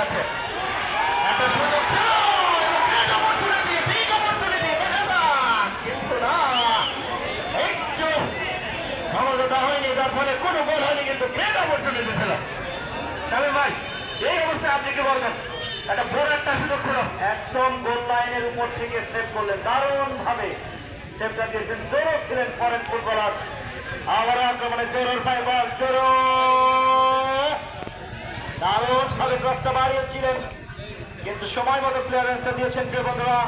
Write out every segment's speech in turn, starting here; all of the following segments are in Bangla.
একটা সুযোগ ছিল কিন্তু না একটু সমঝোতা হয়নি, যার ফলে কোনো গোল হয়নি, কিন্তু গ্রেট অপরচুনিটি ছিল। শামীম ভাই, এই অবস্থায় আপনি কি বলবেন? একটা বড় একটা সুযোগ ছিল, একদম গোল লাইনের উপর থেকে সেভ করলেন, দারুণ ভাবে সেভটা দিয়েছেন। জোরো ছিলেন ফরেন ফুটবলার। আবার আক্রমণে জোরোর পায়ে বল, জোরো দারুণ ভাবে ক্রসটা বাড়িয়েছিলেন, কিন্তু সময় মতো ক্লিয়ারেন্সটা দিয়েছেন। প্রিয় বন্ধুরা,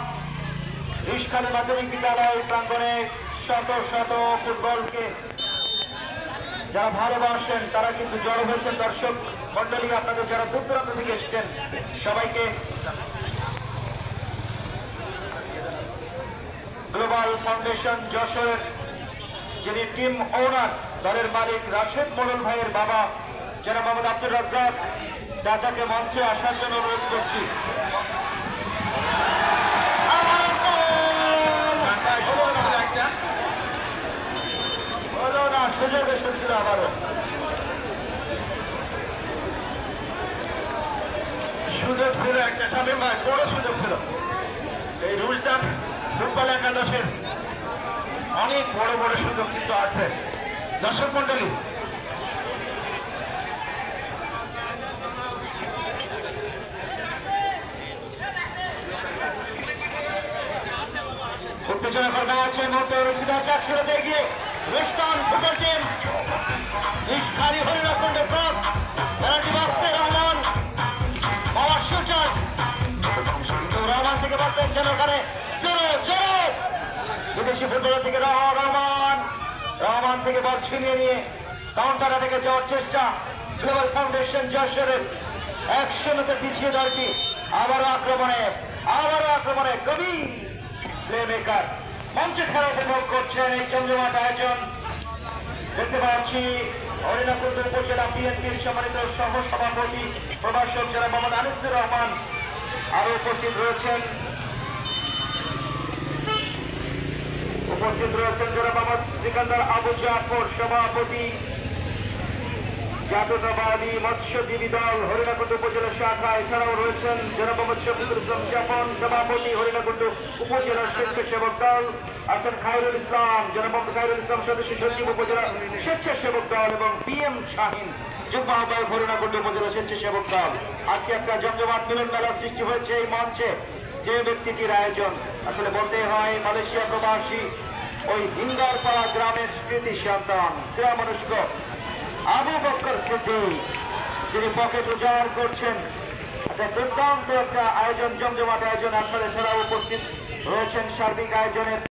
রিশখালী মাধ্যমিক বিদ্যালয় প্রাঙ্গণে শত শত ফুটবলকে যারা ভালোবাসেন তারা কিন্তু জড়ো হয়েছেন। দর্শক মন্ডলী, আপনাদের যারা দূর দূরান্ত থেকে এসেছেন সবাইকে গ্লোবাল ফাউন্ডেশন যশোরের যিনি টিম ওনার, দলের মালিক রাশেদ মোড়ল ভাইয়ের বাবা জনাব মোহাম্মদ আব্দুর রাজ্জাক চাচাকে মঞ্চে আসার জন্য অনুরোধ করছি। সুযোগ এসেছিল, আবারও সুযোগ ছিল একটা। শামীম ভাই, বড় সুযোগ ছিল। এই রুশদান ফুটবল একাদশের অনেক বড় বড় সুযোগ কিন্তু আসছে। দর্শক মন্ডলী, উত্তেজনাকর ম্যাচ এই মুহূর্তে রচিত হচ্ছে। একশোতে এগিয়ে রুশদান ফুটবল টিম। রিশখালী হরিণাকুণ্ডে ক্রস, পেনাল্টি বক্সে রহমান পাওয়ার শুটার, কিন্তু রহমান থেকে বল পেয়েছেন ওখানে জোরো জোরো বিদেশি ফুটবলার থেকে রহমান থেকে বল ছিনিয়ে নিয়ে কাউন্টার অ্যাটাকে যাওয়ার চেষ্টা। গ্লোবাল ফাউন্ডেশন যশোরের 1-0-তে পিছিয়ে দলটি। আবারও আক্রমণে কবি প্লে মেকার মঞ্চে খেলা উপভোগ করছেন। এই জমজমাট আয়োজন দেখতে পাচ্ছি হরিণাকুণ্ড উপজেলা বিএনপির সম্মানিত সহসভাপতি প্রভাষক জনাব মোহাম্মদ আনিসুর রহমান আরো উপস্থিত রয়েছেন জনাব মোহাম্মদ সিকান্দার আবু জাফর সভাপতি জাতীয়তাবাদী মৎস্যজীবী দল হরিণাকুণ্ড উপজেলা শাখা। এছাড়াও রয়েছেন জনাব মোহাম্মদ শফিকুল ইসলাম জাফন সভাপতি হরিণাকুণ্ড উপজেলা স্বেচ্ছাসেবক দল, আছেন খায়রুল ইসলাম জনাব মোহাম্মদ খায়রুল ইসলাম সদস্য সচিব উপজেলা স্বেচ্ছাসেবক দল, এবং PM শাহিন যুগ্ম আহ্বায়ক হরিণাকুণ্ড উপজেলা স্বেচ্ছাসেবক দল। আজকে একটা জমজমাট মিলন মেলা সৃষ্টি হয়েছে এই মঞ্চে। যে ব্যক্তিটির আয়োজন, আসলে বলতে হয় মালয়েশিয়া প্রবাসী ওই হিন্দারপাড়া গ্রামের স্মৃতি সন্তান ক্রীড়ামনস্ক আবু বকর সিদ্দিক, যিনি পকেট উজাড় করছেন। একটা দুর্দান্ত একটা আয়োজন, জমজমাট আয়োজন। আসলে ছাড়াও উপস্থিত রয়েছেন সার্বিক আয়োজনের